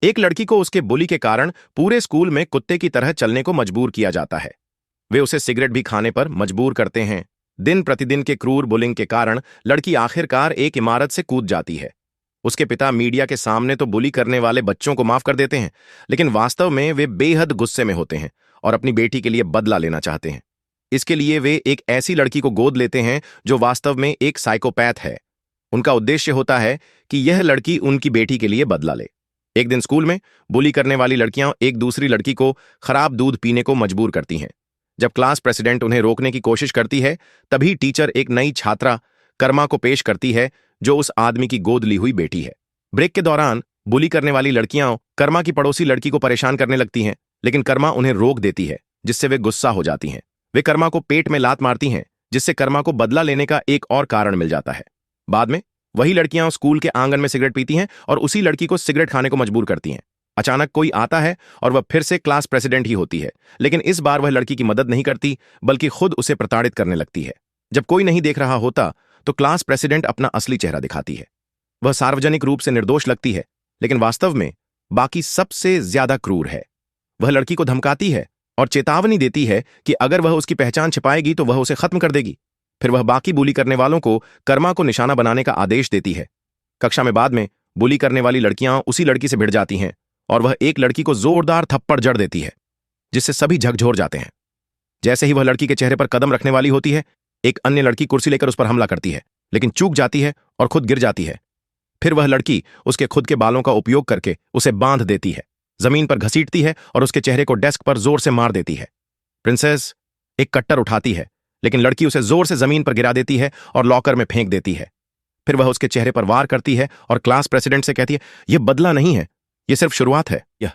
एक लड़की को उसके बुली के कारण पूरे स्कूल में कुत्ते की तरह चलने को मजबूर किया जाता है। वे उसे सिगरेट भी खाने पर मजबूर करते हैं। दिन प्रतिदिन के क्रूर बुलिंग के कारण लड़की आखिरकार एक इमारत से कूद जाती है। उसके पिता मीडिया के सामने तो बुली करने वाले बच्चों को माफ कर देते हैं, लेकिन वास्तव में वे बेहद गुस्से में होते हैं और अपनी बेटी के लिए बदला लेना चाहते हैं। इसके लिए वे एक ऐसी लड़की को गोद लेते हैं जो वास्तव में एक साइकोपैथ है। उनका उद्देश्य होता है कि यह लड़की उनकी बेटी के लिए बदला ले। एक दिन स्कूल में बुली करने वाली लड़कियां एक दूसरी लड़की को खराब दूध पीने को मजबूर करती हैं। जब क्लास प्रेसिडेंट उन्हें रोकने की कोशिश करती है, तभी टीचर एक नई छात्रा कर्मा को पेश करती है जो उस आदमी की गोद ली हुई बेटी है। ब्रेक के दौरान बुली करने वाली लड़कियां कर्मा की पड़ोसी लड़की को परेशान करने लगती हैं, लेकिन कर्मा उन्हें रोक देती है, जिससे वे गुस्सा हो जाती हैं। वे कर्मा को पेट में लात मारती हैं, जिससे कर्मा को बदला लेने का एक और कारण मिल जाता है। बाद में वही लड़कियां स्कूल के आंगन में सिगरेट पीती हैं और उसी लड़की को सिगरेट खाने को मजबूर करती हैं। अचानक कोई आता है और वह फिर से क्लास प्रेसिडेंट ही होती है, लेकिन इस बार वह लड़की की मदद नहीं करती, बल्कि खुद उसे प्रताड़ित करने लगती है। जब कोई नहीं देख रहा होता तो क्लास प्रेसिडेंट अपना असली चेहरा दिखाती है। वह सार्वजनिक रूप से निर्दोष लगती है, लेकिन वास्तव में बाकी सबसे ज्यादा क्रूर है। वह लड़की को धमकाती है और चेतावनी देती है कि अगर वह उसकी पहचान छिपाएगी तो वह उसे खत्म कर देगी। फिर वह बाकी बुली करने वालों को कर्मा को निशाना बनाने का आदेश देती है। कक्षा में बाद में बुली करने वाली लड़कियां उसी लड़की से भिड़ जाती हैं और वह एक लड़की को जोरदार थप्पड़ जड़ देती है, जिससे सभी झकझोर जाते हैं। जैसे ही वह लड़की के चेहरे पर कदम रखने वाली होती है, एक अन्य लड़की कुर्सी लेकर उस पर हमला करती है, लेकिन चूक जाती है और खुद गिर जाती है। फिर वह लड़की उसके खुद के बालों का उपयोग करके उसे बांध देती है, जमीन पर घसीटती है और उसके चेहरे को डेस्क पर जोर से मार देती है। प्रिंसेस एक कट्टर उठाती है, लेकिन लड़की उसे जोर से जमीन पर गिरा देती है और लॉकर में फेंक देती है। फिर वह उसके चेहरे पर वार करती है और क्लास प्रेसिडेंट से कहती है, यह बदला नहीं है, यह सिर्फ शुरुआत है। यह